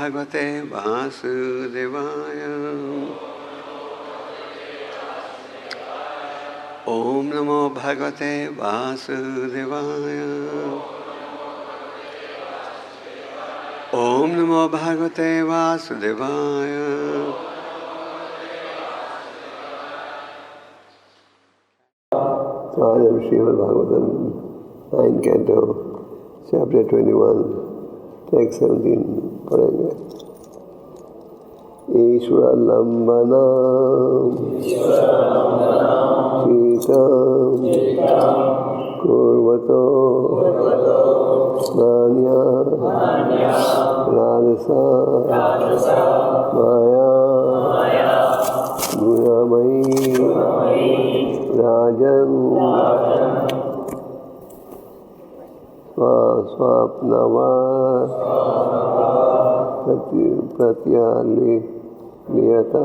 भगवते वासुदेवाय। ओम नमो भगवते वासुदेवाय। ओम नमो भगवते वासुदेवाय। आज हम Shrimad Bhagavatam 9 canto chapter 21 text 17 पढ़ेंगे। ईश्वरलंबनम चीतम कुर्वतो नान्या राजसा माया गुणमयी राजन स्वप्नवत् प्रत्यालियता।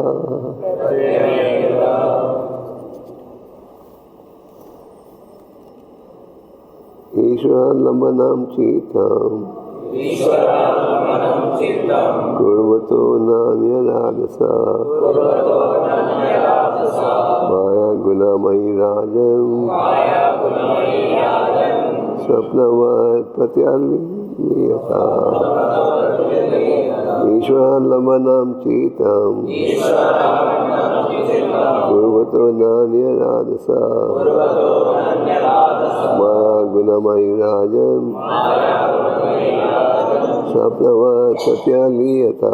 ईश्वरालंबनं चित्तं कुर्वतो नान्यराजसा माया गुणमयी राजन् स्वप्नवत् प्रत्यालियता। ईश्वरालंबनं चित्तं कुर्वतो नान्यराजसा माया गुणमयी राजन् स्वप्नवत् प्रत्यालियता।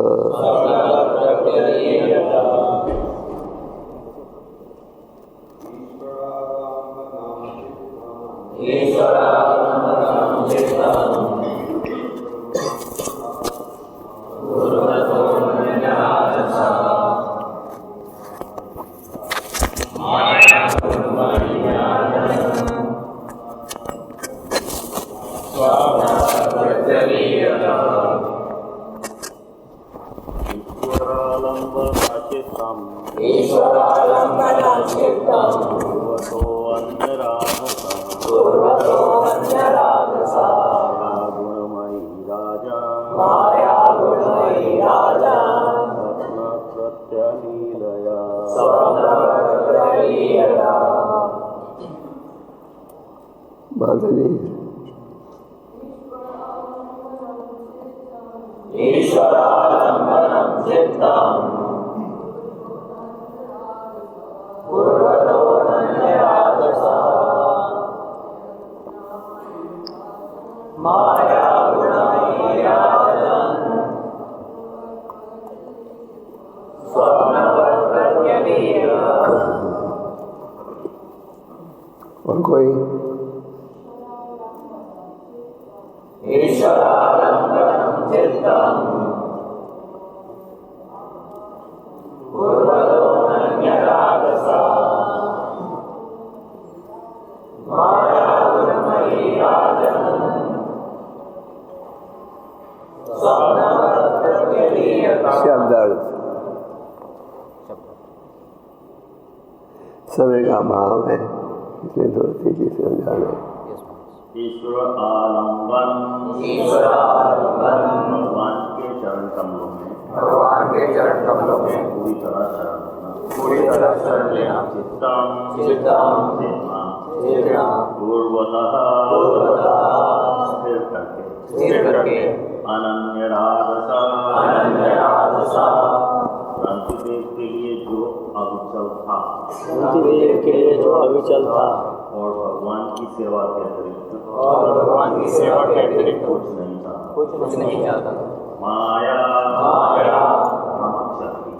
माता जी ईश्वरालंबनं चित्तं कुर्वतो नान्यराजसा माया गुणमयी राजन् स्वप्नवत् प्रत्यालियता। और कोई ईश्वरालंबनं चित्तं कुर्वतो नान्यराजसा माया गुणमयी राजन् स्वप्नवत् प्रत्यालियता। शब्दार्थ समय का अभाव है, इसलिए थोड़ी तेजी से समझा रहे हैं। ईश्वर आलंबन भगवान के चरण कमलों में पूरी तरह शरण लेना। चित्तम पूर्वतः स्थिर करके अनन्यराजसा क्रांतिदेव के लिए जो अविचल था और भगवान की सेवा के अतिरिक्त कुछ नहीं चाहता। माया शक्ति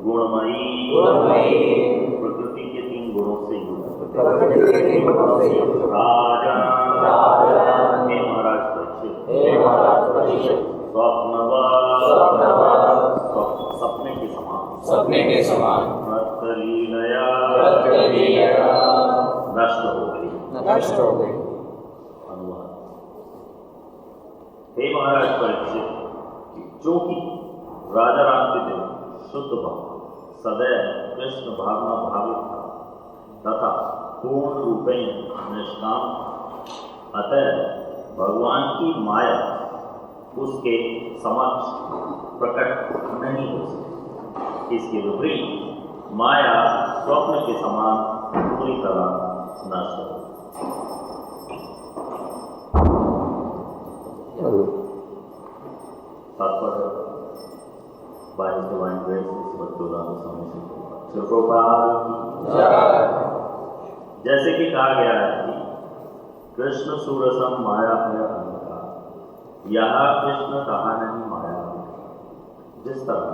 गुणमयी प्रकृति के 3 गुणों से युक्त राजा हे महाराज परीक्षित सपने के समान लीलया नष्ट हो गई। अनुवाद। हे महाराज परीक्षित, जो कि राजा राम के दिन शुद्ध भाव सदैव कृष्ण भावना भावित था तथा पूर्ण रूपेण निष्काम, अतः भगवान की माया उसके समक्ष प्रकट नहीं हो सकती। इसके विपरीत माया स्वप्न के समान पूरी तरह नष्ट है। तात्पर्य by His divine grace is Bhakti-Vedanta Swami Srila Prabhupada की। जैसे कि कहा गया है कि कृष्ण सूरसम माया है अंधकार, यह कृष्ण कहा नहीं माया है। जिस तरह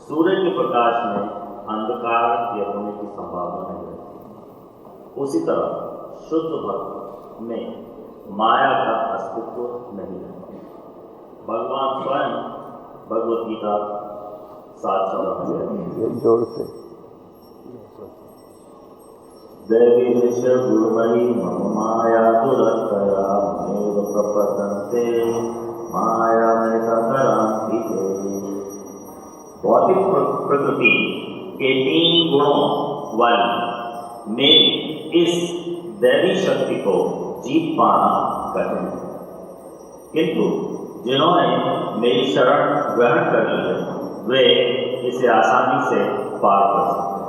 सूर्य के प्रकाश में अंधकार के होने की संभावना नहीं रहती, उसी तरह शुद्ध भक्त में माया का अस्तित्व नहीं रहता। भगवान स्वयं भगवत गीता 7:14 जोर से देवी गुरुमयी मम माया दुरतया मेव प्रपतन्ते माया में भौतिक प्रकृति के 3 गुणों वाली में इस दैवी शक्ति को जीत पाना कठिन है, किंतु जिन्होंने मेरी शरण ग्रहण कर ली है वे इसे आसानी से पार कर सकते हैं।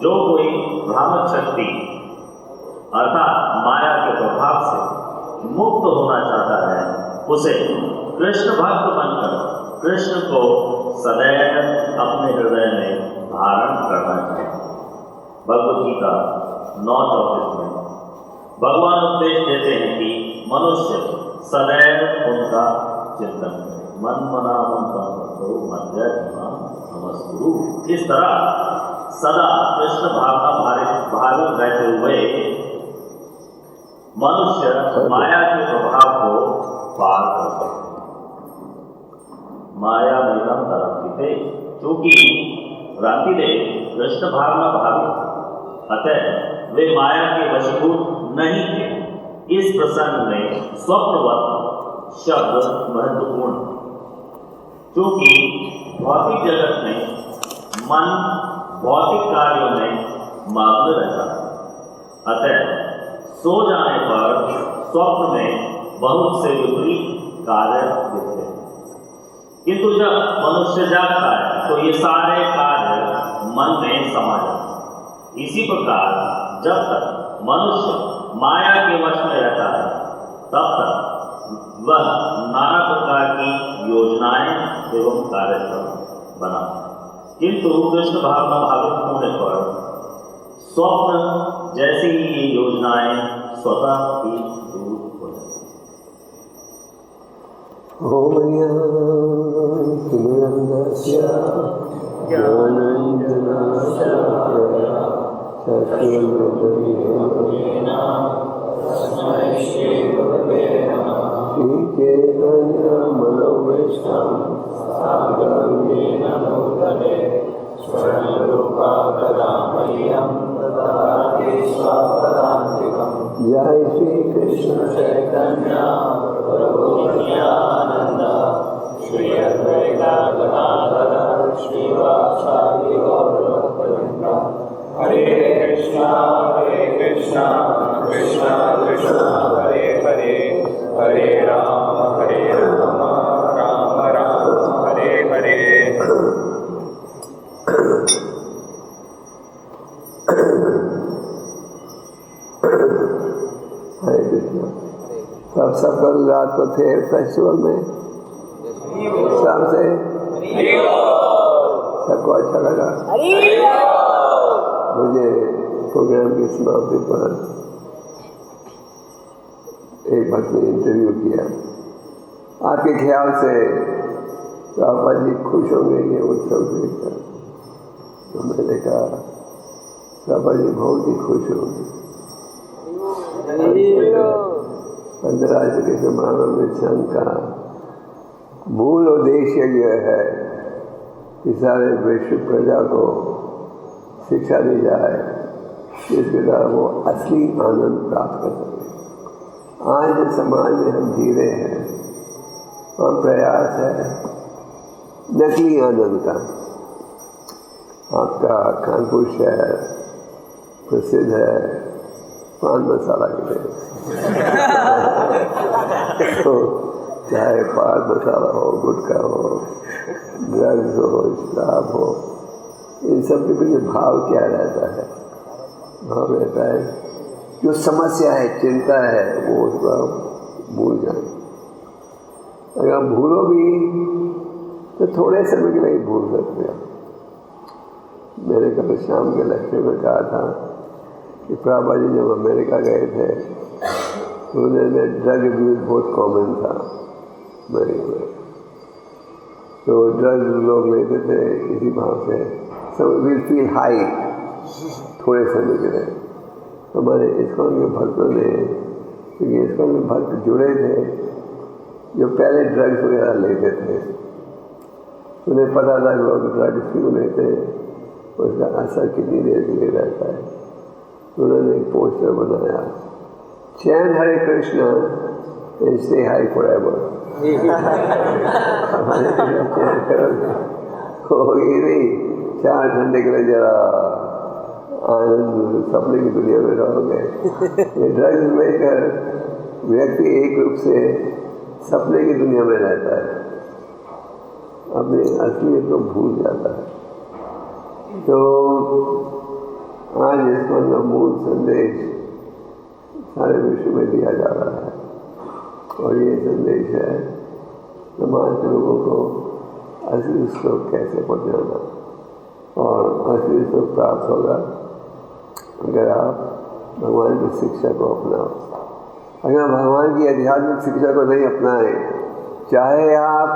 जो कोई भ्रामक शक्ति अर्थात माया के प्रभाव से मुक्त होना चाहता है, उसे कृष्ण भक्त बनकर कृष्ण को सदैव अपने हृदय में धारण करना चाहिए। भगवद गीता 9:34 में भगवान उपदेश देते हैं कि मनुष्य सदैव उनका चिंतन करे। मन मना मन तो मध्य नमस्कुरु। इस तरह सदा कृष्ण भावना भावित रहते हुए मनुष्य माया के प्रभाव को पार कर सकते हैं। माया मैदम तरफते, चूंकि रातिदेव कृष्ण भावना भावित, अतः वे माया के वशीभूत नहीं थे। इस प्रसंग में स्वप्नवत शब्द महत्वपूर्ण है, क्योंकि भौतिक जगत में मन भौतिक कार्यों में मग्न रहता है। अतः सो जाने पर स्वप्न में बहुत से विपरीत कार्य दिखते हैं, किंतु जब मनुष्य जागता है तो ये सारे कार्य मन में समा जाते हैं। इसी प्रकार जब तक मनुष्य माया के वश में रहता है, तब तक वह नाना प्रकार की योजनाएं एवं कार्यक्रम बनाता है, किंतु कृष्ण भावना भावित होने पर स्वप्न जैसी ही ये योजनाएं स्वतः ही दूर हो जाती जय श्री कृष्ण चैतन्य प्रभु नित्यानंद श्री अद्वैत गदाधर श्रीवासादि गौर भक्तवृंद। हरे कृष्णा कृष्णा कृष्णा हरे हरे, हरे राम राम राम हरे हरे। हरे कृष्णा। सब कल रात को थे फेस्टिवल में, शाम से सबको अच्छा लगा। मुझे प्रोग्राम की समाप्ति पर एक भक्त ने इंटरव्यू किया, आपके ख्याल से प्रभुपाद जी खुश होंगे ये उत्सव देखकर? तो मैंने कहा प्रभुपाद जी बहुत ही खुश होंगे। पंचराज के समारोह में संघ का मूल उद्देश्य यह है कि सारे विश्व प्रजा को शिक्षा दी जाए, जिसके द्वारा वो असली आनंद प्राप्त कर सके। आज जो समाज में हम जी रहे हैं और प्रयास है नकली आनंद का। आपका कानपुर शहर प्रसिद्ध है पान मसाला के लिए तो चाहे पान मसाला हो, गुटखा हो, ड्रग्स हो, शराब हो, इन सब के पीछे भाव क्या रहता है? भाव रहता है जो समस्या है, चिंता है, वो उसको भूल जाए। अगर भूलो भी तो थोड़े समय के लिए भूल सकते हो। मैंने कल शाम के लेक्चर में कहा था कि प्रभुपाद जी जब अमेरिका गए थे तो उन्होंने ड्रग अब्यूज बहुत कॉमन था अमेरिका में। तो ड्रग लोग लेते थे इसी भाव से, सब विल फील हाई थोड़े समय के लिए। तो हमारे इस्कॉन के भक्तों ने, क्योंकि इस्कॉन के भक्त जुड़े थे जो पहले ड्रग्स वगैरह लेते थे, उन्हें पता था कि लोग ड्रग्स क्यों लेते हैं, उसका असर कितनी देर के लिए रहता है। उन्होंने एक पोस्टर बनाया, chant Hare Krishna and stay high forever. Chant करोगे होगी नहीं, 4 घंटे के लिए जरा आनंद सपने की दुनिया में रहोगे। ये ड्रग्स लेकर व्यक्ति एक रूप से सपने की दुनिया में रहता है, अपनी असलियत को भूल जाता है। तो आज इसका मूल संदेश सारे विश्व में दिया जा रहा है, और ये संदेश है समाज के लोगों को असली सुख कैसे पहुँचाना। और असली सुख प्राप्त होगा अगर आप भगवान की शिक्षा को अपनाओ। अगर भगवान की आध्यात्मिक शिक्षा को नहीं अपनाएं, चाहे आप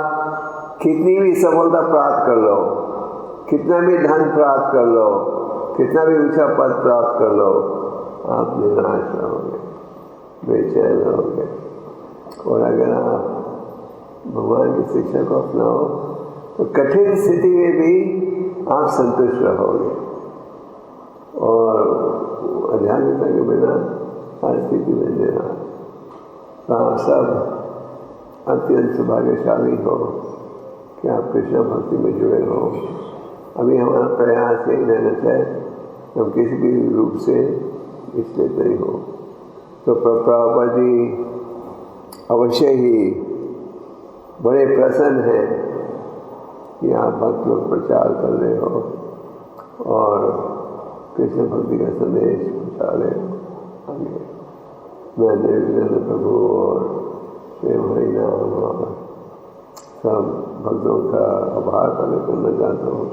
कितनी भी सफलता प्राप्त कर लो, कितना भी धन प्राप्त कर लो, कितना भी ऊंचा पद प्राप्त कर लो, आप निराश रहोगे, बेचैन रहोगे। और अगर आप भगवान की शिक्षा को अपनाओ तो कठिन स्थिति में भी आप संतुष्ट रहोगे। और आध्यात्मिकता के बिना हर स्थिति में निराश। तो आप सब अत्यंत सौभाग्यशाली हो कि आप कृष्ण भक्ति में जुड़े हो। अभी हमारा प्रयास यही रहना चाहिए कि हम किसी भी रूप से विचलित नहीं हो। तो प्रभुपाद जी अवश्य ही बड़े प्रसन्न हैं कि आप भक्त लोग प्रचार कर रहे हो और कृष्ण भक्ति का संदेश पहुँचा रहे हो आगे। मैं देवचंद्र प्रभु और प्रेम हरिनाम और सब भक्तों का आभार प्रकट करना चाहता हूँ,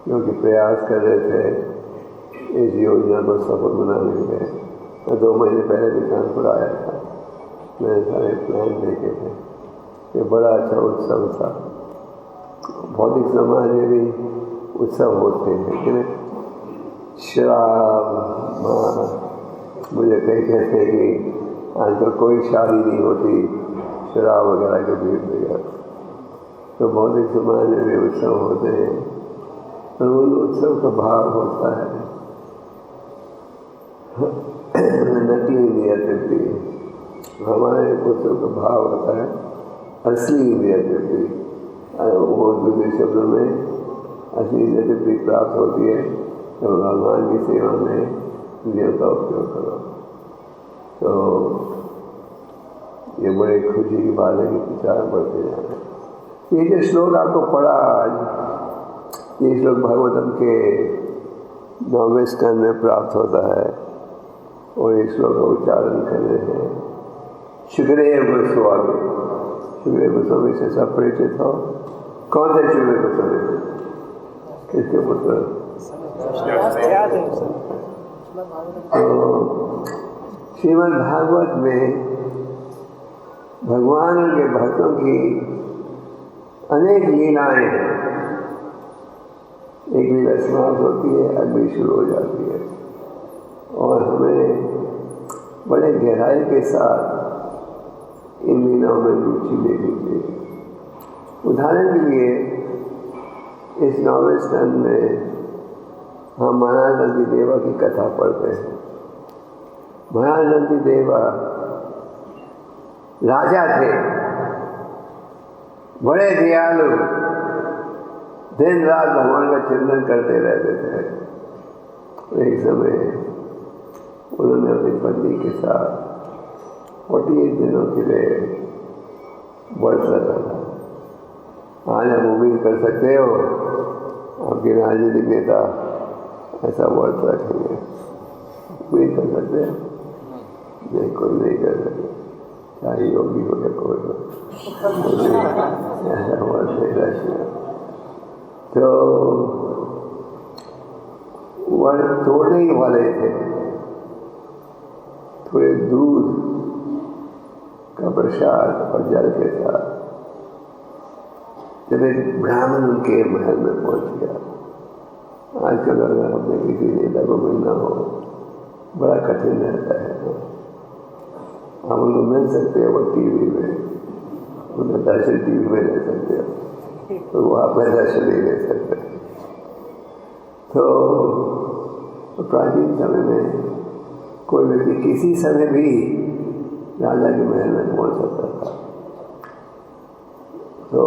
क्योंकि प्रयास कर रहे थे इस योजना को सफल बनाने के। मैं 2 महीने पहले भी कानपुर आया था, मैंने सारे प्लान देखे थे। ये बड़ा अच्छा उत्सव था। भौतिक समाज में भी उत्सव होते हैं, लेकिन शराब, मुझे कई कहते हैं कि आजकल कोई शादी नहीं होती शराब वगैरह के भीड़ बगैर। तो भौतिक समाज में भी उत्सव होते हैं, पर उन उत्सव का भाव होता है नकली नियति। हमारे उत्सव का भाव होता है असली नियति। वो दूसरे शब्दों में असली नियति प्राप्त होती है तो भगवान की सेवा में इंद्रियों का उपयोग करो। तो ये बड़ी खुशी की बात है कि प्रचार बढ़ते जा रहे हैं। ये जो श्लोक आपको पढ़ा आज, ये श्लोक भागवतम के 9वें स्कंद में प्राप्त होता है और इस श्लोक का उच्चारण कर रहे हैं सुखदेव गोस्वामी। सुखदेव गोस्वामी से सब परिचित हो। कौन थे सुखदेव गोस्वामी? किसके पुत्र? तो श्रीमद् भागवत में भगवान के भक्तों की अनेक लीलाएं हैं। एक लीला समाप्त होती है, अगली शुरू हो जाती है, और हमें बड़े गहराई के साथ इन लीलाओं में रुचि लेनी चाहिए। उदाहरण के लिए इस 9वें स्कंद में हम महाराज नंदी देवा की कथा पढ़ते हैं। महाराज नंदी देवा राजा थे, बड़े दयालु, दिन रात भगवान का चिंतन करते रहते थे। एक समय उन्होंने अपनी पत्नी के साथ 48 दिनों के लिए व्रत रखा था। आज आप उम्मीद कर सकते हो आपके राजनीतिक नेता ऐसा व्रत रखेंगे? उम्मीद कर सकते हैं? नहीं, कोई नहीं कर सकते, चाहे योगी हो या कोई हो, ऐसा व्रत नहीं रखना। तो व्रत तोड़ने ही वाले थे, थोड़े दूध का प्रसाद और जल के साथ जब एक ब्राह्मण उनके महल में पहुंच गया। आजकल अगर अपने किसी नेता को मिलना हो बड़ा कठिन रहता है। आप उनको मिल सकते हो वो टीवी में, उनका दर्शन टीवी में ले सकते हो, तो वो आपका दर्शन नहीं ले सकते। तो प्राचीन समय में कोई व्यक्ति किसी समय भी राजा के महल में पहुंच सकता था। तो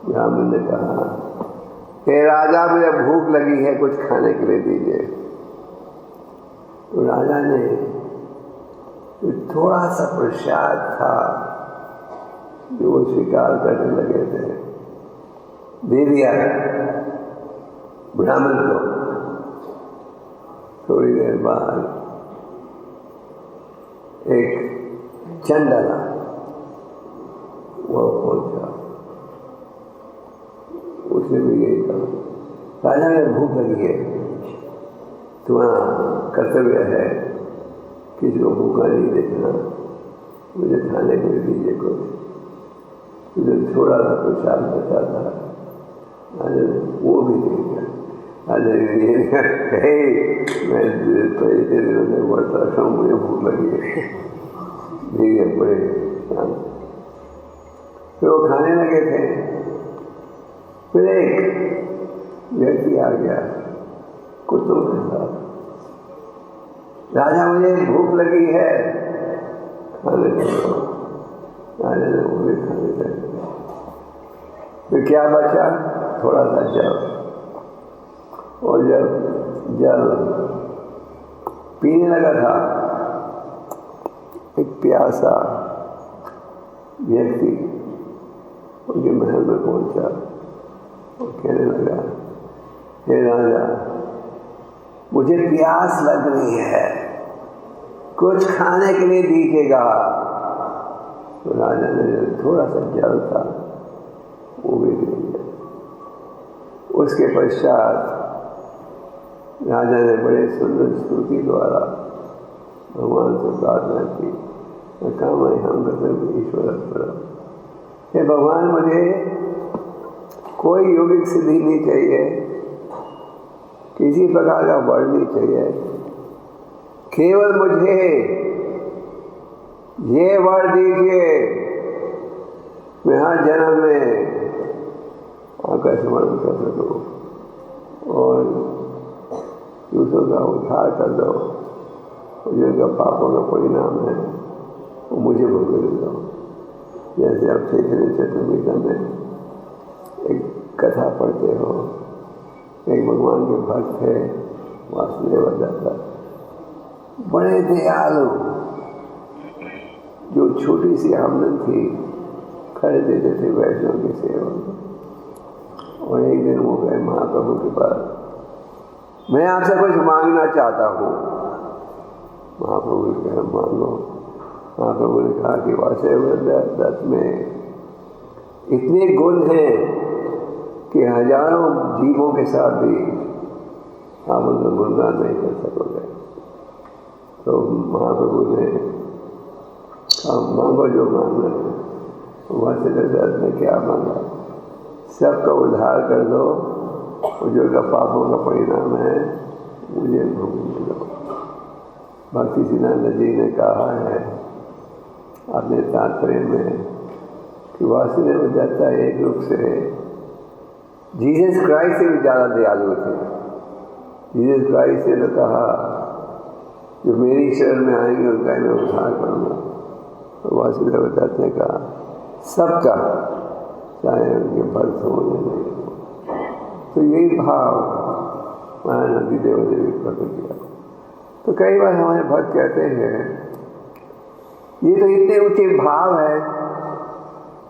ब्राह्मण ने कहा, हे राजा, मुझे भूख लगी है, कुछ खाने के लिए दीजिए। तो राजा ने थोड़ा सा प्रसाद था जो वो स्वीकार करने लगे थे, दे दिया ब्राह्मण को। थोड़ी देर बाद एक चंडाला वो पहुंचा, उसने भी यही कहा, राजा ने भूख लगी है, तुम्हारा कर्तव्य है किसी को भूखा नहीं देखना, मुझे खाने को दीजिए कुछ। मुझे थोड़ा सा प्रसाद बचा था, राजा ने वो भी दे दिया। राजा ने मैं पहले दिनों में व्रत रखा हूँ, मुझे भूख लगी है, धीरे बड़े शांत। फिर वो खाने लगे थे। फिर एक व्यक्ति आ गया कुत्तों के साथ, राजा मुझे भूख लगी है, खाने लगे। राजा ने वो भी खाने लगे। फिर क्या बचा? थोड़ा सा जल, और जब जल पीने लगा था, एक प्यासा व्यक्ति उनके महल में पहुंचा और कहने लगा, हे राजा, मुझे प्यास लग रही है, कुछ खाने के लिए दीजिएगा। तो राजा ने थोड़ा सा जल था वो भी दे दिया। उसके पश्चात राजा ने बड़े सुंदर स्तुति द्वारा भगवान से प्रार्थना की, काम हम गतम ईश्वर, हे भगवान, मुझे कोई योगिक सिद्धि नहीं चाहिए, किसी प्रकार का वर नहीं चाहिए, केवल मुझे ये वर दीजिए, मैं हर जन्म में आपका स्मरण कर सकूं और दूसरों का उद्धार कर दो, और जिनका पापों का परिणाम है वो मुझे भुगत दो। जैसे आप चैतन्य चरितमृत में एक कथा पढ़ते हो, एक भगवान के भक्त थे वासुदेव दाता, बड़े दयालु, जो छोटी सी आमदन थी खरीद देते थे वैष्णव की सेवा में। और एक दिन वो गए महाप्रभु के पास, मैं आपसे कुछ मांगना चाहता हूँ। महाप्रभु ने कहा, मांगो। महाप्रभु ने कहा कि वासुदेव दत्त में इतने गुण हैं कि हजारों जीवों के साथ भी आप उनका गुणगान नहीं कर सकोगे। तो महाप्रभु ने कहा, मांगो जो मांगना है। वासुदेव दत्त ने क्या मांगा? सबका उद्धार कर दो और जो का पापों का परिणाम है मुझे भोगने दो। भक्ति सिद्धांत जी ने कहा है अपने तात्पर्य में कि वासुदेव दत्त एक रूप से जीसस क्राइस्ट से भी ज़्यादा दयालु थे। जीसस क्राइस्ट ने तो कहा, जो मेरी शरण में आएंगे उनका मैं उद्धार करूँगा। तो वासुदेव दत्त ने कहा, सबका, चाहे उनके भक्त हो या नहीं हो। तो यही भाव महानदी देव ने भी प्रकट किया। तो कई बार हमारे भक्त कहते हैं ये तो इतने ऊंचे भाव है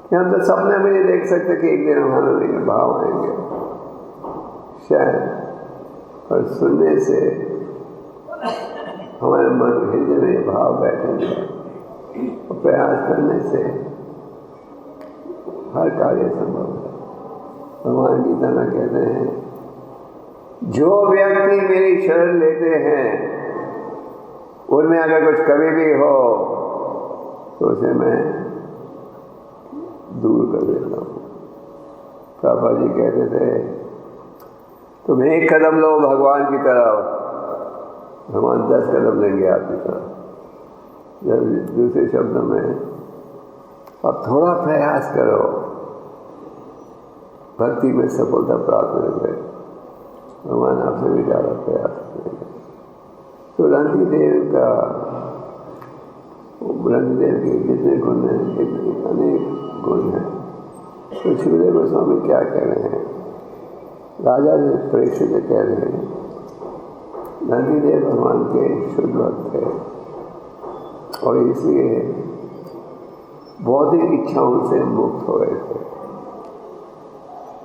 कि हम तो सपने में नहीं देख सकते कि एक दिन हमारे लिए भाव आएंगे शायद। पर सुनने से हमारे मन हृदय में ये भाव बैठेंगे और प्रयास करने से हर कार्य संभव है। भगवान गीता में कहते हैं, जो व्यक्ति मेरी शरण लेते हैं उनमें अगर कुछ कमी भी हो तो उसे मैं दूर कर देता हूँ। पापा जी कहते थे, तुम एक कदम लो भगवान की तरफ, भगवान 10 कदम लेंगे आपकी तरफ। जब दूसरे शब्दों में अब थोड़ा प्रयास करो, भक्ति में सफलता प्राप्त करोगे, भगवान आपसे भी ज़्यादा प्रयास करेंगे। तो रंतिदेव के जितने गुण हैं, अनेक गुण हैं। तो शिवदेव गोस्वामी क्या कह रहे हैं? राजा ने परीक्षित से कह रहे हैं, रंतिदेव भगवान के शुद्ध भक्त थे और इसलिए बौद्धिक इच्छाओं से मुक्त हो गए थे।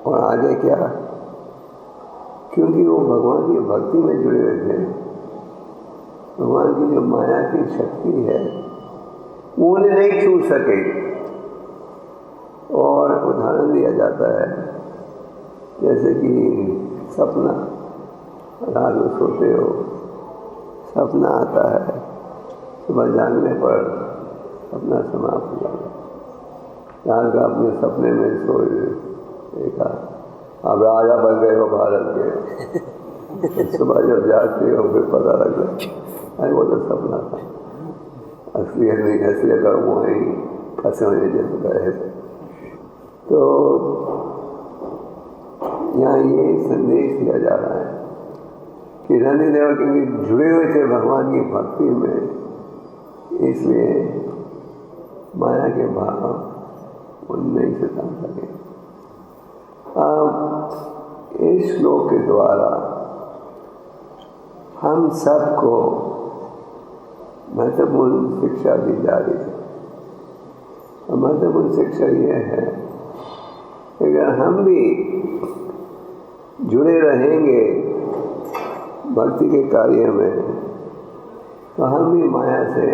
और आगे क्या? क्योंकि वो भगवान की भक्ति में जुड़े हुए थे, भगवान की जो माया की शक्ति है वो उन्हें नहीं छू सके। और उदाहरण दिया जाता है, जैसे कि सपना, रात में सोते हो, सपना आता है, सुबह जागने पर सपना समाप्त हो जाता है। रात का अपने सपने में सोए देखा, अब राजा बन गए हो भारत के। सुबह जब जागते हो फिर पता लग गया अरे वो तो सपना था, असलियत नहीं, असलियत और वहीं फंसे हुए जैसे गए थे। तो यहाँ ये संदेश दिया जा रहा है कि रंतिदेव क्योंकि जुड़े हुए थे भगवान की भक्ति में, इसलिए माया के भाव वो नहीं सता सके। अब इस श्लोक के द्वारा हम सबको महत्वपूर्ण शिक्षा दी जा रही है। और महत्वपूर्ण शिक्षा ये है कि अगर हम भी जुड़े रहेंगे भक्ति के कार्य में तो हम भी माया से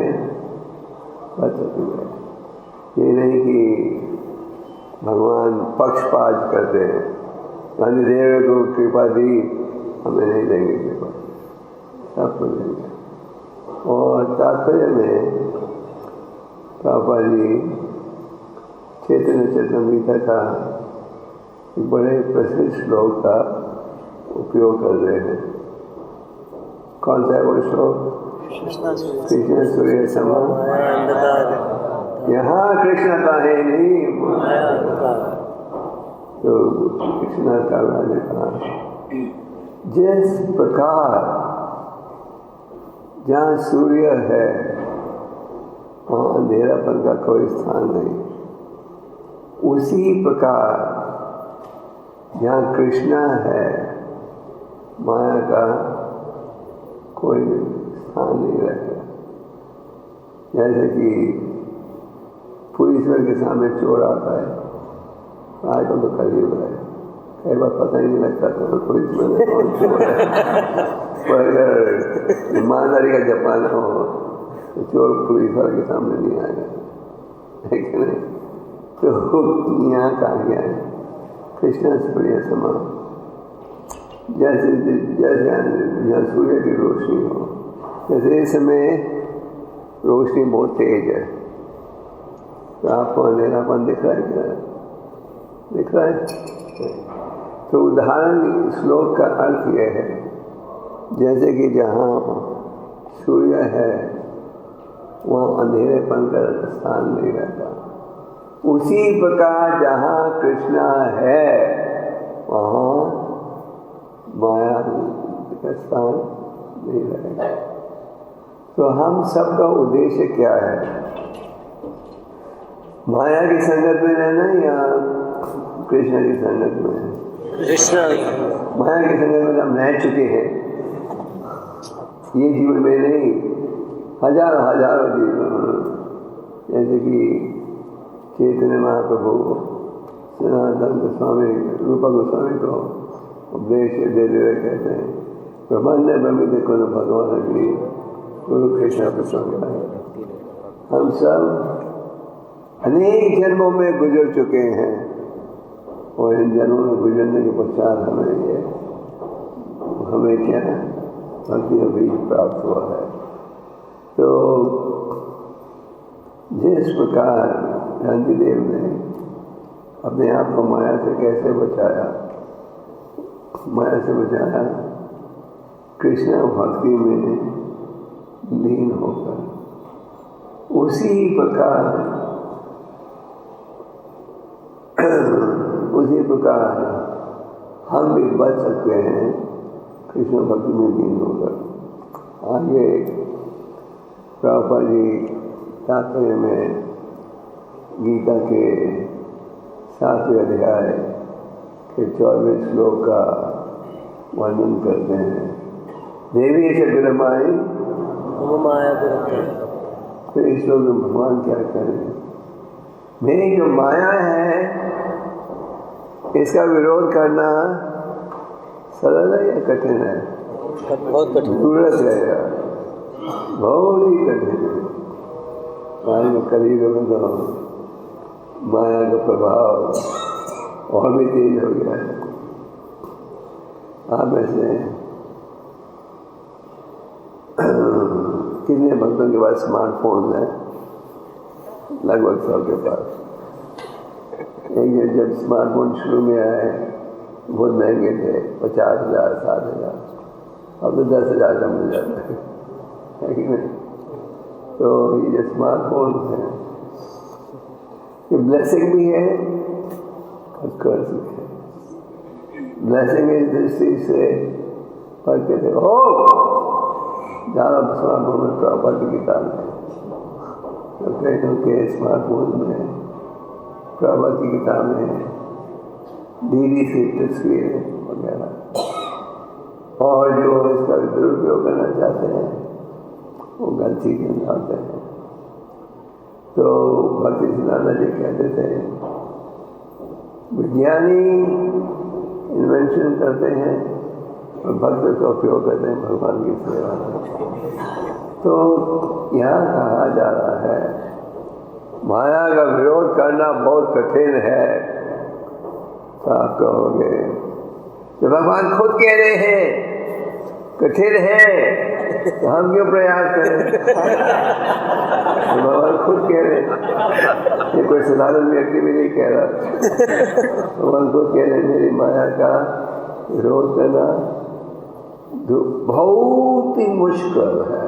बच सकेंगे। ये नहीं कि भगवान पक्षपात करते हैं, रंतिदेव को कृपा दी, हमें नहीं देंगे कृपा, सबको देंगे। और तात्पर्य में पापा जी चैतन्य चरितामृत का बड़े प्रसिद्ध श्लोक का उपयोग कर रहे हैं। कौन सा है वो श्लोक? कृष्ण सूर्य समा यहाँ कृष्णता है नहीं, तो कृष्ण का राजा कहा, जिस प्रकार जहाँ सूर्य है वहाँ अंधेरापन का कोई स्थान नहीं, उसी प्रकार जहाँ कृष्णा है माया का कोई स्थान नहीं रहेगा। जैसे कि पुलिसवर के सामने चोर आता है, आज तो करीब है, कई बार पता ही नहीं लगता तो पुलिसमैन है कौन चोर है। पर अगर ईमानदारी का जमाना हो तो चोर पुलिसवाले के सामने नहीं आएगा, है कि नहीं? तो यहाँ कहा गया है कृष्ण सूर्य समा, जैसे जहाँ सूर्य की रोशनी हो। जैसे इस समय रोशनी बहुत तेज है तो आपको अंधेरापन दिख रहा है क्या? दिख रहा है? तो उदाहरण श्लोक का अर्थ यह है, जैसे कि जहाँ सूर्य है वहाँ अंधेरेपन का स्थान नहीं रहता, उसी प्रकार जहाँ कृष्णा है वहाँ माया का स्थान नहीं रहेगा। तो हम सबका उद्देश्य क्या है? माया की संगत में रहना या कृष्ण की संगत में? कृष्ण। माया की संगत में हम रह चुके हैं, ये जीवन में नहीं, हजारों जीवन जैसे कि चैतन्य महाप्रभु सनातन गोस्वामी रूपा गोस्वामी को उपदेश देते हुए कहते हैं ब्रह्मांड ब्रह्मित को भगवान की गुरु कृष्ण प्रसंग है। हम सब अनेक जन्मों में गुजर चुके हैं और इन जन्मों में गुजरने के पश्चात हमें क्या भक्ति का बीज प्राप्त हुआ है। तो जिस प्रकार गांधीदेव ने अपने आप को माया से कैसे बचाया, माया से बचाया कृष्ण भक्ति में लीन होकर, उसी प्रकार हम भी बच सकते हैं कृष्ण भक्ति में लीन होकर। आगे प्रभुपाद जी तात्पर्य में गीता के 7वें अध्याय के 14वें श्लोक का वर्णन करते हैं। देवी ऐसे गुरमाई माया तो इस श्लोक में भगवान क्या करें, मेरी जो माया है इसका विरोध करना सरल है या कठिन है? बहुत कठिन, जरूरत है, बहुत ही कठिन है। आज में कलयुग में तो माया का प्रभाव और भी तेज हो गया है। आप ऐसे कितने भक्तों के पास स्मार्टफोन है? लगभग सबके पास। एक जब स्मार्टफोन शुरू में आए बहुत महंगे थे, 50,000 60,000, अब तो 10,000 का मिल जाता है कि नहीं? तो ये जो स्मार्टफोन है ये ब्लेसिंग भी है और कर्ज भी है। ब्लेसिंग इस दृष्टि से पढ़ते थे हो ज़्यादा स्मार्टफोन में प्रॉपर की किताब है, तो कहीं के स्मार्टफोन में प्रॉपर की किताब में डीडी से तस्वीरें वगैरह, और जो इसका दुरुपयोग करना चाहते हैं वो गलती के आते हैं। तो भक्ति सिद्धांत जी कहते थे विज्ञानी इन्वेंशन करते हैं और भक्त का उपयोग करते हैं भगवान की सेवा में। तो यहाँ कहा जा रहा है माया का विरोध करना बहुत कठिन है। तो आप कहोगे तो भगवान खुद कह रहे हैं कठिन है तो हम क्यों प्रयास करें? तो भगवान खुद कह रहे हैं, ये कोई साधारण व्यक्ति भी नहीं कह रहा। भगवान खुद कह रहे मेरी माया का विरोध करना बहुत ही मुश्किल है।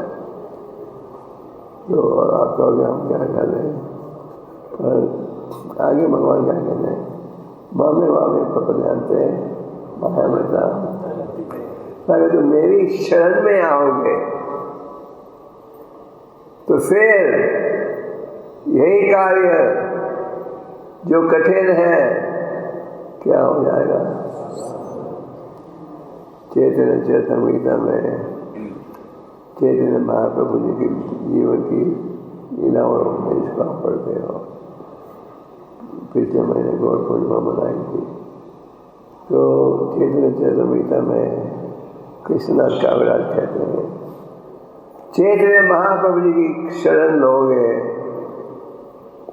तो आप कहोगे हम क्या कर रहे हैं, पर आगे भगवान क्या कहते हैं, मामे वामे प्रपद्यन्ते मायामता, अगर तुम मेरी शरण में आओगे तो फिर यही कार्य जो कठिन है क्या हो जाएगा। चैतन्य चरितमृत में चैतन्य महाप्रभु जी के जीवन की लीला और उपदेश को आप पढ़ते हो। पिछले महीने गौर पूर्णिमा मनाई थी, तो चैतन्य चरितमृत में कृष्णदास काविराज कहते हैं चैतन्य महाप्रभु जी की शरण लोगे,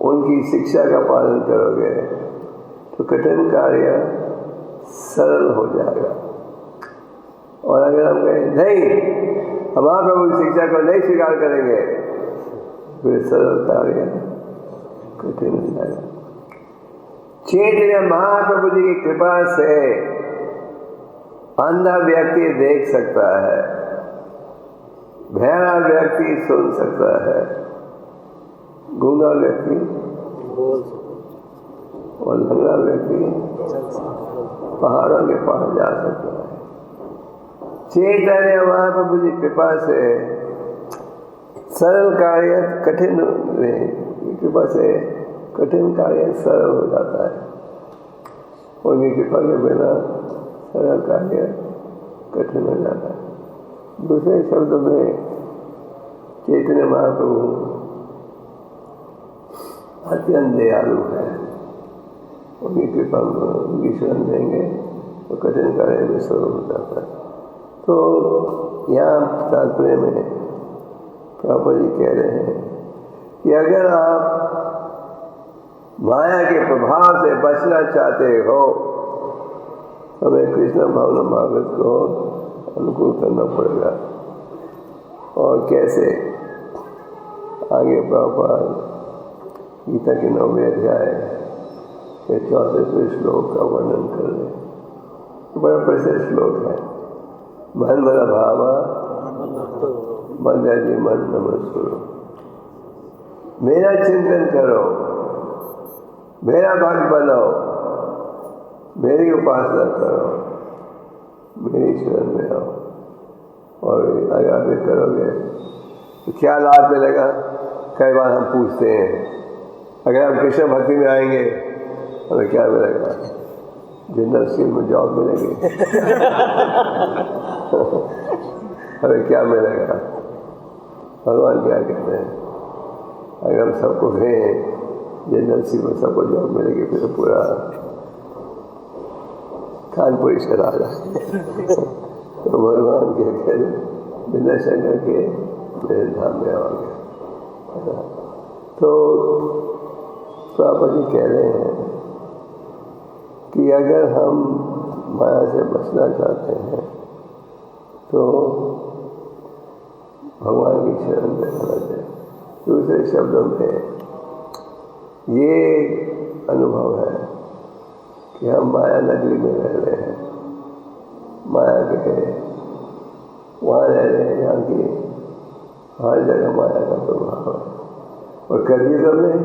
उनकी शिक्षा का पालन करोगे तो कठिन कार्य सरल हो जाएगा। और अगर हम कहें नहीं हम महाप्रभु की शिक्षा को नहीं स्वीकार करेंगे फिर सरल कार्य कठिन हो जाएगा। चैतन्य महाप्रभु जी की कृपा से अंधा व्यक्ति देख सकता है, बहरा व्यक्ति सुन सकता है, गूंगा व्यक्ति और लंगड़ा व्यक्ति पहाड़ों के पार जा सकता है। चैतन्य महाप्रभु जी कृपा से सरल कार्य कठिन कृपा से कठिन कार्य सरल हो जाता है। उनकी कृपा के बिना सरल कार्य कठिन हो जाता है। दूसरे शब्दों में चैतन्य महाप्रभु अत्यंत दयालु है, उनकी कृपा उनकी शरण देंगे तो कठिन कार्य में स्वरूप हो जाता है। तो यहाँ तात्पर्य में प्रभु जी कह रहे हैं कि अगर आप माया के प्रभाव से बचना चाहते हो तो हमें कृष्ण भावना भागवत को अनुकूल करना पड़ेगा। और कैसे? आगे प्रभुपाद गीता के 9वें अध्याय के 34वें श्लोक का वर्णन कर रहे हैं। बड़ा प्रसिद्ध श्लोक है, मन बड़ा भावा मध्याजी मन नमस्कुरु। मेरा चिंतन करो, मेरा भक्त बनो, मेरी उपासना करो, मेरी शरण में आओ। और अगर आप ये करोगे तो क्या लाभ मिलेगा? कई बार हम पूछते हैं, अगर हम कृष्ण भक्ति में आएंगे हमें क्या मिलेगा? जनरल स्टील में जॉब मिलेगी। हमें क्या मिलेगा? भगवान क्या कहते हैं? अगर हम सबको कहें जनरल स्टील में सबको जॉब मिलेगी फिर तो पूरा कानपुरी से राजा। तो भगवान क्या कहते हैं? बिना शंकर के मेरे धाम में आओगे। तो प्रभु जी कह रहे हैं कि अगर हम माया से बचना चाहते हैं तो भगवान की शरण में आना चाहिए। दूसरे शब्दों में ये अनुभव है कि हम माया नगरी में रह रहे हैं, माया के वहाँ रह रहे हैं जहाँ की हर जगह माया का प्रभाव है। और कलयुग में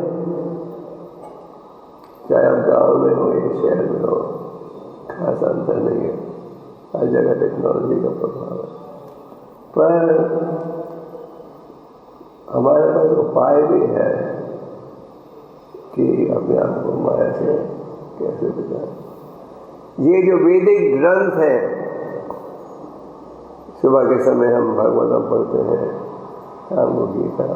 चाहे आप गाँव में हो या शहर में हो, खास अंतर नहीं है, हर जगह टेक्नोलॉजी का प्रभाव है। पर हमारे पास उपाय भी है कि अपने आप को माया से कैसे बचाएं। ये जो वैदिक ग्रंथ है, सुबह के समय हम भागवतम पढ़ते हैं, शाम को गीता,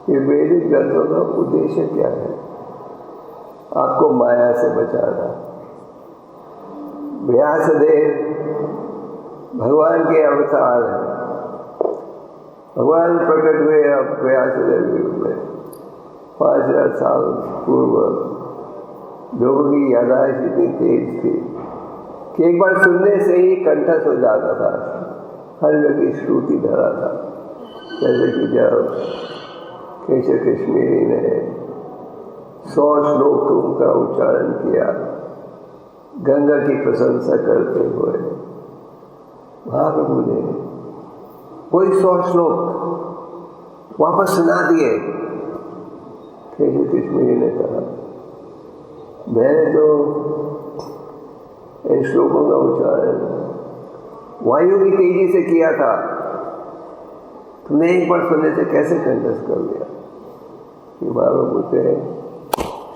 ये वैदिक ग्रंथों का उद्देश्य क्या है? आपको माया से बचाना। व्यासदेव भगवान के अवतार हैं। भगवान प्रकट हुए अब व्यासदेव युग में 5000 साल पूर्व। लोगों की याददाश्त इतनी तेज थी कि एक बार सुनने से ही कंठस्थ हो जाता था, हर व्यक्ति श्रुति धरा था। जैसे कि जब केशव कश्मीरी ने 100 श्लोकों का उच्चारण किया गंगा की प्रशंसा करते हुए, महाप्रभु ने कोई 100 श्लोक वापस सुना दिए। केशव कश्मीरी ने कहा, मैंने तो इन श्लोकों का उच्चारण वायु की तेजी से किया था, तुमने एक बार सुनने से कैसे कंठस्थ कर लिया? कि महाप्रभु से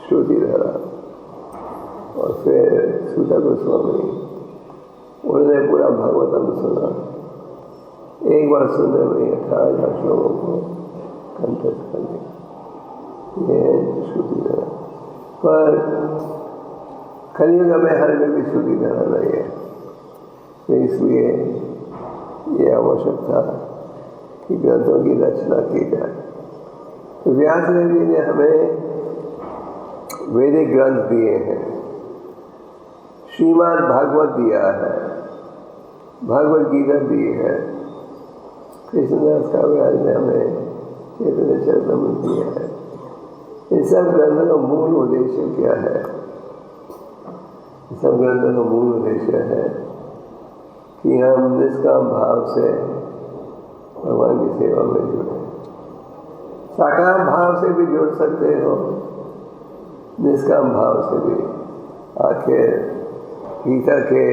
श्रुति धरा। और फिर सूता गोस्वामी, उन्होंने पूरा भागवतम सुना। एक बार सुनने में 18,000 श्लोकों को कंठस्थ कर लिया। ये श्रुति धरा। पर कलियुग में हर व्यक्ति श्रुति धरा नहीं है, तो इसलिए ये आवश्यक था कि ग्रंथों की रचना की जाए। तो व्यासदेव जी ने हमें वैदिक ग्रंथ दिए हैं। श्रीमद् भागवत दिया है, भगवद गीता दी है, कृष्णदास काव्याज ने हमें चैतन्य चरितामृत दिया है। इन सब ग्रंथों का मूल उद्देश्य क्या है? इन सब ग्रंथों का मूल उद्देश्य है कि हम निष्काम भाव से भगवान की सेवा में जुड़े। साकार भाव से भी जुड़ सकते हो, निष्काम भाव से भी। आखिर गीता के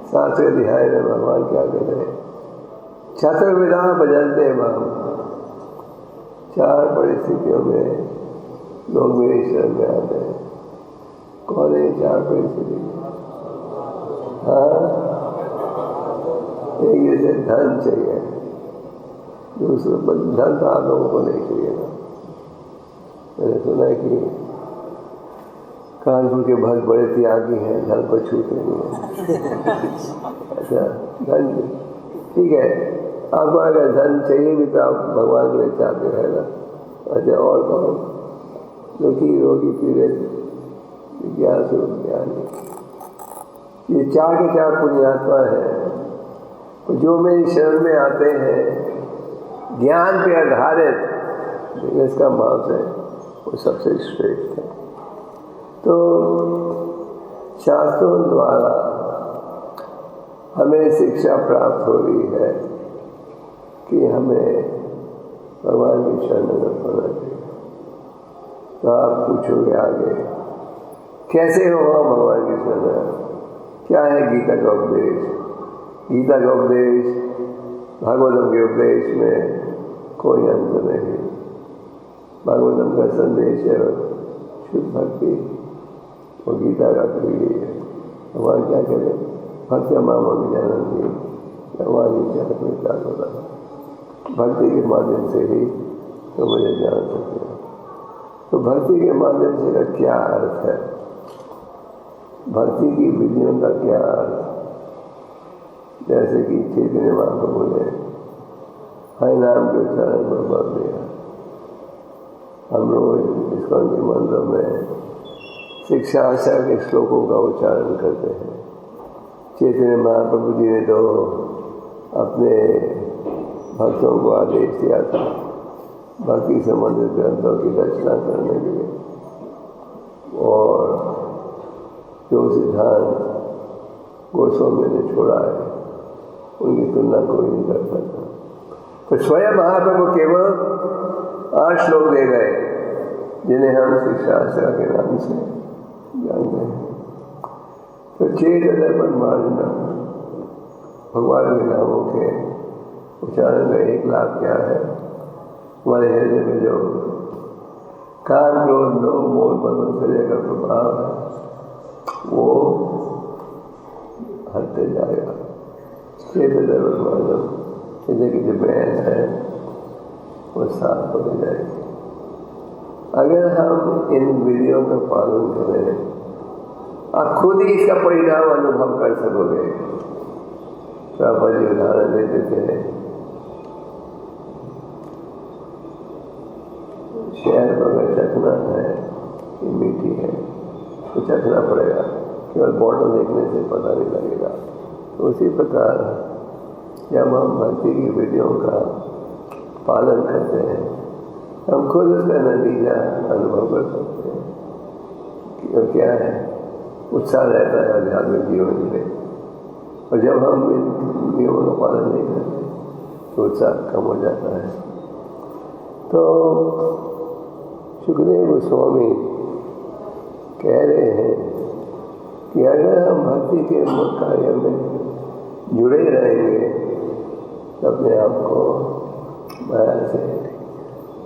7वें अध्याय में भगवान क्या कहते हैं? चतुर्विधा भजन्ते माम। 4 परिस्थितियों में लोग मेरी शरण में आते हैं। कौन है 4 परिस्थिति? हाँ, एक जैसे धन चाहिए, दूसरा धन तो आप लोगों को नहीं चाहिए ना। मैंने सुना है कि कानपुर के भक्त बड़े त्यागी हैं, धन को छूते नहीं है। अच्छा, धन ठीक है, आपको अगर धन चाहिए भी तो आप भगवान के लिए चाहते रहेगा। अच्छा, और कहो, दुखी रोगी पीड़ित जिज्ञासु ज्ञानी, ये चार के चार पुण्यात्मा है जो मेरी शरण में आते हैं ज्ञान पे आधारित, इसका भाव है वो सबसे श्रेष्ठ है। तो शास्त्रों द्वारा हमें शिक्षा प्राप्त हो रही है कि हमें भगवान की शरण में होना चाहिए। तो आप पूछोगे आगे कैसे होगा भगवान की शरण? क्या है गीता का उपदेश? गीता का उपदेश, भागवतम के उपदेश में कोई अंत नहीं। भागवतम का संदेश है शुद्ध भक्ति, वो गीता का तो यही है। भगवान क्या कहते हैं? भक्त मामा विजयानंदी भगवान की जगत में क्या होता है, भक्ति के माध्यम से ही तो मुझे जान सकते हैं। तो भक्ति के माध्यम से का क्या अर्थ है? भक्ति की विधियों का क्या अर्थ? जैसे कि चैतन्य महाप्रभु ने हरि नाम के उच्चारण पर बल दिया। हम रोज इस्कॉन के मंदिरों में शिक्षा आशा के श्लोकों का उच्चारण करते हैं। चैतन्य महाप्रभु जी ने तो अपने भक्तों को आदेश दिया था भक्ति संबंधित ग्रंथों की रचना करने के लिए, और जो सिद्धांत गोस्वामी ने छोड़ा है उनकी तुलना कोई नहीं कर सकता। तो स्वयं महाप्रभु केवल 8 श्लोक दे गए जिन्हें हम शिक्षा आशा के नाम से जानते हैं। तो 6,000 पर मानना भगवान के नामों के उच्चारण का एक लाभ क्या है? हमारे हृदय में जो काम, क्रोध, लोभ, मोह, मत्सर्य का प्रभाव है वो हटते जाएगा। 6,000 पर मानना हृदय की जो बैन है वो साफ होते जाएगी। अगर हम इन विधियों का पालन करें, आप खुद ही इसका परिणाम अनुभव कर सकोगे। प्रभुपाद जी उदाहरण देते थे, शहद अगर चखना है कि मीठी है तो चखना पड़ेगा, केवल बॉटल देखने से पता नहीं लगेगा। तो उसी प्रकार जब हम भक्ति की विधियों का पालन करते हैं हम खुद उसका नतीजा अनुभव कर सकते हैं कि क्या है। उत्साह रहता है आध्यात्मिक जीवन में, और जब हम इन नियमों का पालन नहीं करते तो उत्साह कम हो जाता है। तो सुखदेव गोस्वामी कह रहे हैं कि अगर हम भक्ति के कार्य में जुड़े रहेंगे तो अपने आप को माया से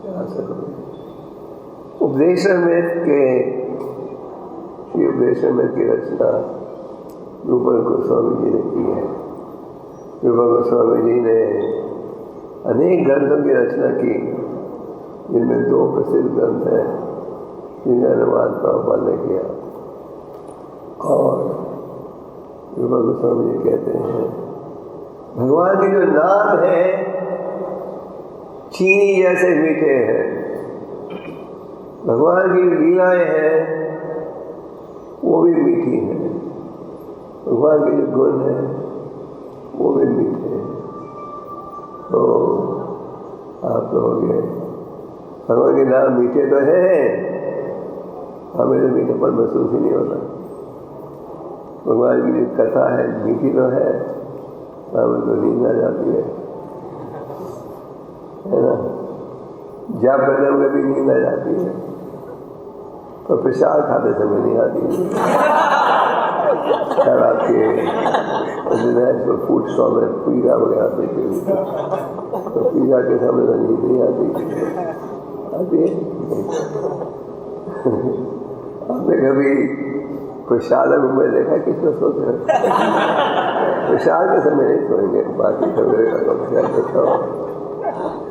जा सकोगे। उपदेशामृत के श्री उपदेशामृत की रचना रूपल गोस्वामी जी ने की है। रूपल गोस्वामी जी ने अनेक ग्रंथों की रचना की, जिनमें 2 प्रसिद्ध ग्रंथ हैं जिनका अनुवाद प्रभुपाद ने किया। और रूपल गोस्वामी जी कहते हैं भगवान के जो नाम है चीनी जैसे मीठे हैं, भगवान की लीलाएं हैं वो भी मीठी हैं, भगवान के जो गुण हैं वो भी मीठे हैं। तो आप कहोगे भगवान के नाम मीठे तो हैं, हमें तो मीठेपन महसूस ही नहीं होता। भगवान की जो कथा है मीठी तो है, हमें तो नींद आ जाती है ना। जब करने में भी नींद आ जाती है, तो प्रसाद खाते समय नहीं आती। शराब के फूड स्टॉल में पिज़्ज़ा वगैरह देते तो पिज़्ज़ा के समय तो नींद नहीं आती है। आपने कभी प्रसाद में देखा किसको सोते हैं? प्रसाद के समय नहीं सोएंगे, बाकी समय का तो क्या देखा हो।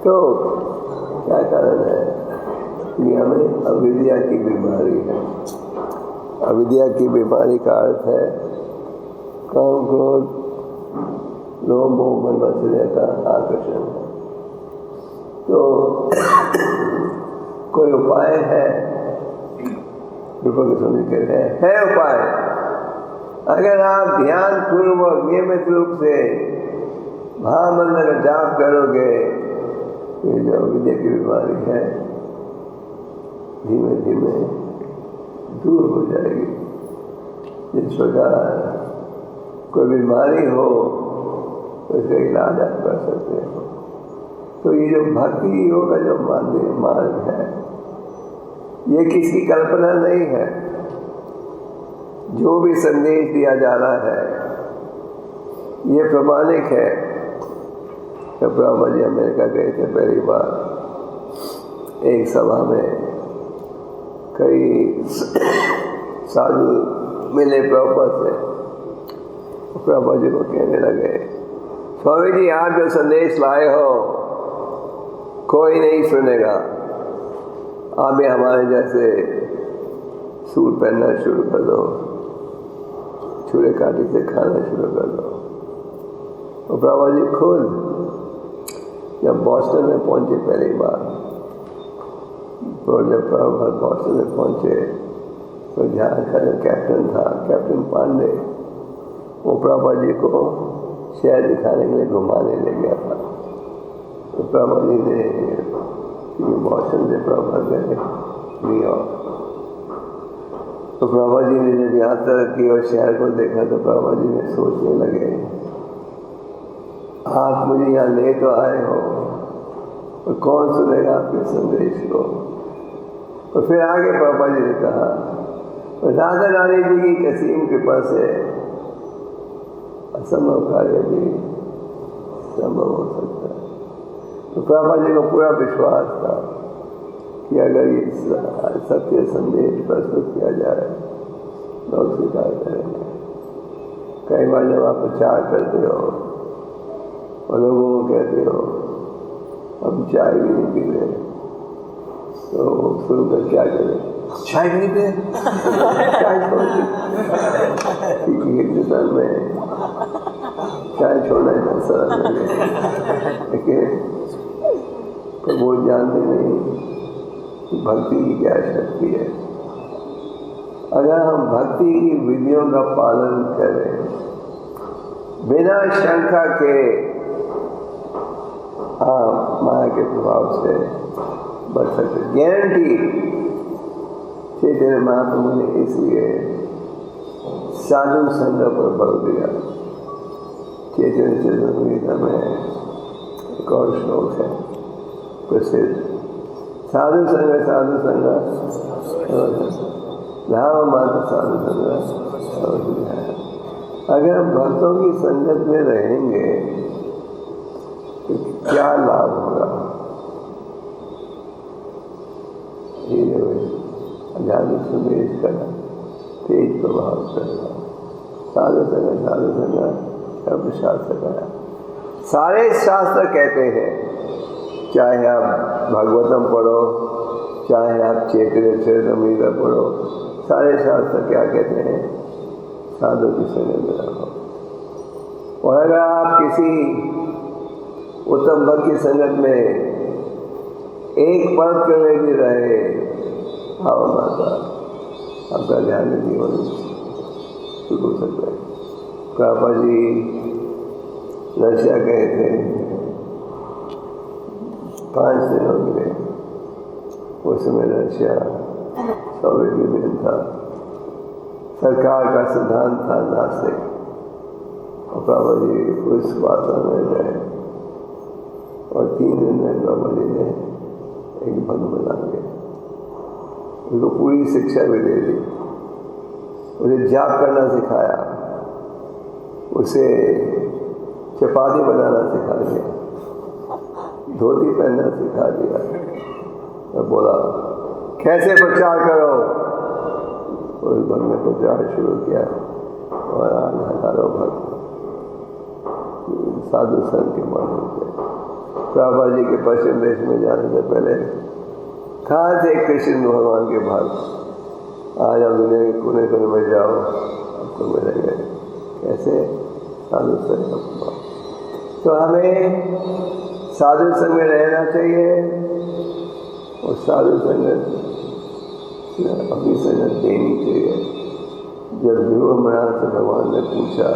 तो क्या कारण है? दुनिया में अविद्या की बीमारी है। अविद्या की बीमारी का अर्थ है काम, क्रोध, लोभ, मोह, मद मात्सर्य का आकर्षण है। तो कोई उपाय है? रूपक समझ के है उपाय। अगर आप ध्यान पूर्वक नियमित रूप से महामंत्र का जाप करोगे तो ये जो अविद्या की बीमारी है धीमे धीमे दूर हो जाएगी। जिस प्रकार कोई बीमारी हो तो इसका इलाज आप कर सकते हो। तो ये जो भक्ति योग का जो मार्ग है ये किसी कल्पना नहीं है। जो भी संदेश दिया जा रहा है ये प्रमाणिक है। जब प्रभुपाद जी अमेरिका गए थे पहली बार, एक सभा में कई साधु मिले प्रभुपाद से। प्रभुपाद जी को कहने लगे, स्वामी जी आप जो संदेश लाए हो कोई नहीं सुनेगा। आप भी हमारे जैसे सूट पहनना शुरू कर दो, छुरे काटी से खाना शुरू कर दो। तो प्रभुपाद जी खुद जब बॉस्टन में पहुंचे पहली बार, तो जब प्रभुपाद बॉस्टन में पहुंचे तो जहाँ का जो कैप्टन था, कैप्टन पांडे, वो प्रभुपाद जी को शहर दिखाने के लिए घुमाने ले गया था। तो प्रभुपाद जी ने बॉस्टन से प्रभुपाद गए न्यूयॉर्क। तो प्रभुपाद जी ने जब यात्रा की और शहर को देखा तो प्रभुपाद जी ने सोचने लगे, आप मुझे यहाँ ले तो आए हो और कौन सुनेगा आपके संदेश को। और फिर आगे प्रभुपाद जी ने कहा, राधा रानी जी की कसीम कृपा से असंभव कार्य भी संभव हो सकता है। तो प्रभुपाद जी को पूरा विश्वास था कि अगर ये सत्य संदेश प्रस्तुत किया जाए लोग स्वीकार करेंगे। कई बार जब आप प्रचार करते हो और लोगों को कहते हो हम चाय भी नहीं पी रहे, तो सुनकर क्या करें? चाय भी नहीं पी चाय छोड़ दी। हिंदुस्तान में चाय छोड़ना इतना सरल नहीं है, लेकिन तो वो जानते नहीं कि भक्ति की क्या शक्ति है। अगर हम भक्ति की विधियों का पालन करें बिना शंका के, आप माया के प्रभाव से बच सकते। गारंटी चैतन्य महाप्रभु ने इसलिए साधु संग पर बल दिया। चैतन्य चरितामृत में एक और श्लोक है प्रसिद्ध, साधु संग धाम मात्र साधु संग। अगर हम भक्तों की संगत में रहेंगे तो क्या लाभ होगा? आध्यात्मिक संदेश का तेज प्रभाव करना। साधु संग सब शास्त्र का, सारे शास्त्र कहते हैं, चाहे आप भागवतम पढ़ो, चाहे आप चैतन्य चरितामृत पढ़ो, सारे शास्त्र क्या कहते हैं? साधु की संगत में रहो। और अगर आप किसी उत्तम भक्त की संगत में एक पल के लिए भी रहे, आओ माता, आपका ध्यान जीवन शुरू हो सकता है। प्रभुपाद जी रशिया गए थे 5 दिनों के लिए। उस समय रशिया सोवियत यूनियन था, सरकार का सिद्धांत था नास्तिक। और प्रभुपाद जी उस वातावरण में गए और 3 दिन में प्रभुपाद जी ने एक भक्त बना दिया, उनको पूरी शिक्षा भी दे दी, उसे जाप करना सिखाया, उसे चपाती बनाना सिखा दिया, धोती पहनना सिखा दिया। और बोला कैसे प्रचार करो। उस भक्त ने प्रचार शुरू किया और आज हजारों भक्त साधु संत के माध्यम से। प्रभुपाद जी के पश्चिम देश में जाने से पहले कहाँ थे कृष्ण भगवान के भक्त? आज आप दुनिया के कोने कोने में जाओ, आपको मिलेंगे। कैसे? साधु संग। तो हमें साधु संग में रहना चाहिए और साधु संगत अपनी संगत देनी चाहिए। जब ध्रुव महाराज से भगवान ने पूछा,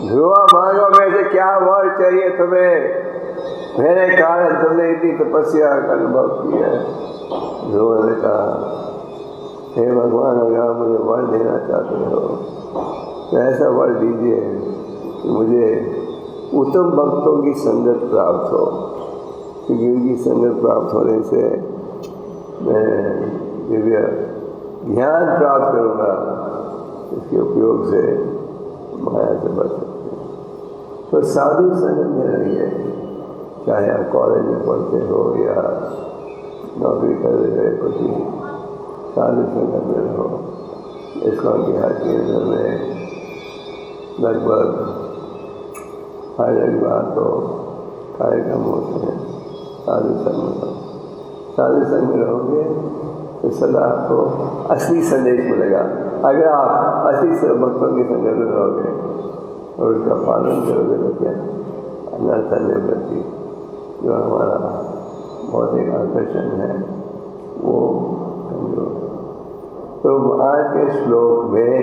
ध्रुव मांगो मेरे से क्या वर चाहिए तुम्हें, मेरे कारण तुमने इतनी तपस्या का अनुभव किया है। ध्रुव ने कहा, हे भगवान, अगर आप मुझे वर देना चाहते हो तो ऐसा वर दीजिए कि मुझे उत्तम भक्तों की संगत प्राप्त हो, क्योंकि उनकी संगत प्राप्त होने से मैं दिव्य ज्ञान प्राप्त करूँगा, इसके उपयोग से माया से बच सकते हैं। तो साधु संगत में रहिए, चाहे आप कॉलेज में पढ़ते हो या नौकरी कर रहे हो, कुछ भी साधु संगत में रहो। इसको के हर केंद्र में लगभग हर रविवार को कार्यक्रम होते हैं। साधु संग में रहो, साधु संग में रहोगे तो सदा आपको असली संदेश मिलेगा। अगर आप असली भक्तों की संगत में रहोगे और उसका पालन करोगे तो क्या अनर्थन प्रति जो हमारा भौतिक आकर्षण है वो कमजोर। तो आज के श्लोक में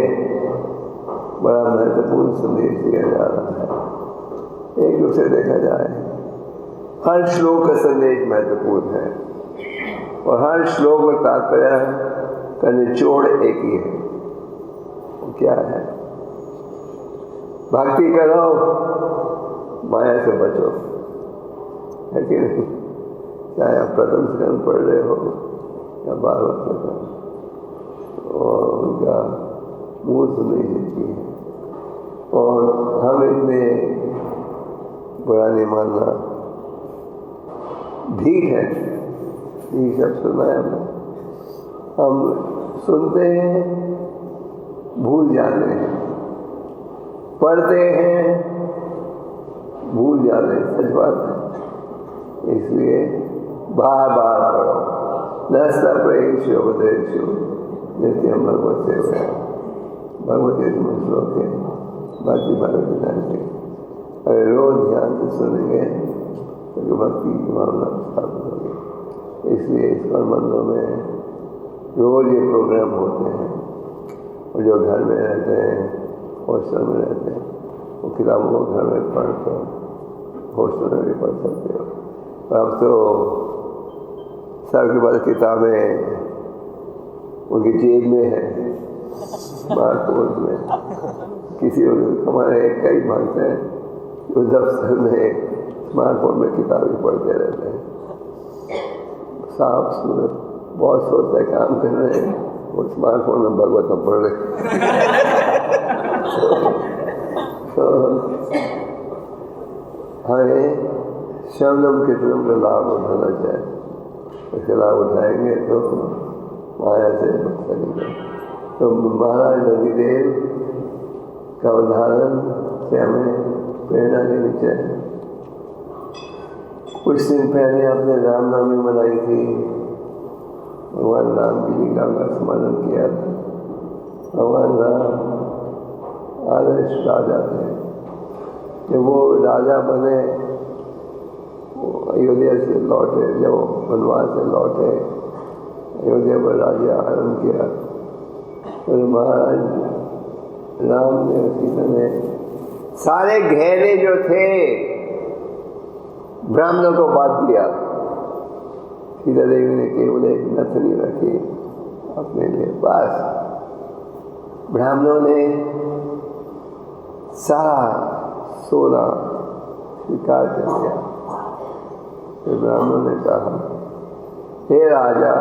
बड़ा महत्वपूर्ण संदेश दिया जा रहा है। एक रूप से देखा जाए, हर श्लोक का संदेश महत्वपूर्ण है और हर श्लोक में तात्पर्य का निचोड़ एक ही है। वो क्या है? भक्ति करो, माया से बचो, है कि नहीं? चाहे आप प्रथम स्कंद पढ़ रहे हो या 12वां स्कंद, और उनका मूल संदेश है। और हम इतने बुरा नहीं मानना, ठीक है, ये सब सुना है हमने। हम सुनते हैं, भूल जाते हैं, पढ़ते हैं, भूल जाते हैं, सच बात है। इसलिए बार बार पढ़ो। नस्ता प्रेषु उपदेशु नित्यम भगवत सेवा, भगवती श्लोक है, बाकी भगवती ध्यान से अगर रोज ध्यान से सुनेंगे तो भक्ति की भावना स्थापित होगी। इसलिए इस्कॉन मंदिरों में रोज ये प्रोग्राम होते हैं और जो घर में रहते हैं, हॉस्टल में रहते हैं, वो किताबों को घर में पढ़ कर हॉस्टल में भी पढ़ सकते हो। अब तो सबके पास किताबें उनकी जेब में है, स्मार्टफोन में। किसी हमारे कई भक्त हैं जो दफ्तर में स्मार्टफोन में किताबें पढ़ते रहते हैं। साफ सूरत बहुत सोचता है काम कर रहे हैं, वो स्मार्टफोन में भगवत पढ़ रहे। तो हमें शब्दम कीर्तनम का लाभ उठाना चाहिए। इसके लाभ उठाएंगे तो माया से बच सकेंगे। तो महाराज नंदीदेव का उदाहरण से हमें प्रेरणा लेनी चाहिए। कुछ दिन पहले आपने रामनवमी मनाई थी, भगवान राम की लीला का स्मरण किया था। भगवान राम आदर्श राजा थे। जब वो राजा बने, अयोध्या से लौटे, जब वो वनवास से लौटे, अयोध्या पर राज्य आरंभ किया, तो महाराज राम ने सीता ने सारे घेरे जो थे ब्राह्मणों को बांट दिया। सीता देवी ने केवल एक नथनी रखी अपने लिए, बस। ब्राह्मणों ने सारा सोना स्वीकार कर लिया। फिर ब्राह्मणों ने कहा, हे राजा,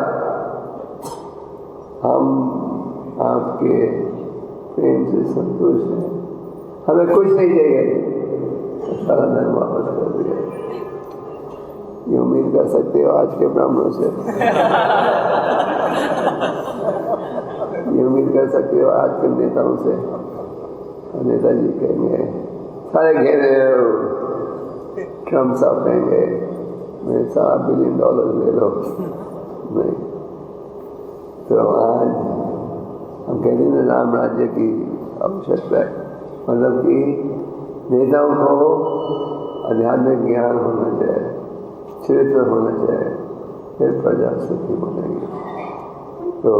हम आपके प्रेम से संतुष्ट हैं, हमें कुछ नहीं चाहिए। सारा धन वापस कर दिया। ये उम्मीद कर सकते हो आज के ब्राह्मणों से? ये उम्मीद कर सकते हो आज के नेताओं से? नेताजी कहेंगे, सारे घेरे ट्रम्प साहब कहेंगे, मेरे $7 बिलियन ले लो, नहीं। तो आज हम कहते हैं राम राज्य की आवश्यकता है, मतलब कि नेताओं को आध्यात्मिक ज्ञान होना चाहिए, चरित्र होना चाहिए, फिर प्रजा सुखी बनेगी। तो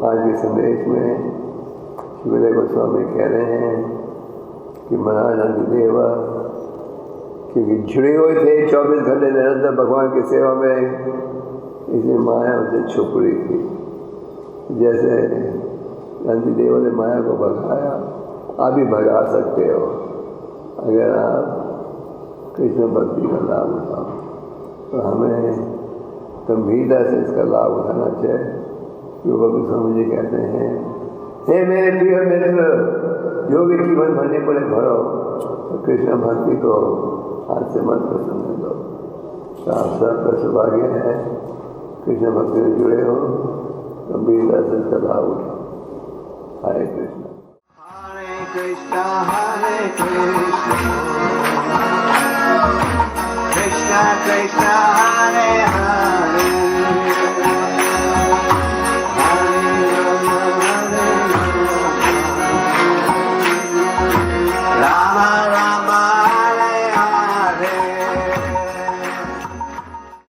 आज के संदेश में सुखदेव गोस्वामी कह रहे हैं कि महाराज नंदीदेवा क्योंकि जुड़े हुए थे 24 घंटे निरंतर भगवान की सेवा में, इसलिए माया उनसे छुप रही थी। जैसे नंदीदेव ने माया को भगाया, आप भी भगा सकते हो अगर आप कृष्ण भक्ति का लाभ उठाओ। तो हमें गंभीरता से इसका लाभ उठाना चाहिए। योगा गोस्वामी जी कहते हैं, हे मेरे प्रिय मित्र, जो भी जीवन भरने पड़े भरो, तो कृष्ण भक्ति को हाथ से मत पसंद दो। तो आप सबका सौभाग्य है, कृष्ण भक्ति में जुड़े हो, गंभीरता से इसका लाभ उठाओ। हरे कृष्ण कृष्णा कृष्णा कृष्णा हरे हरे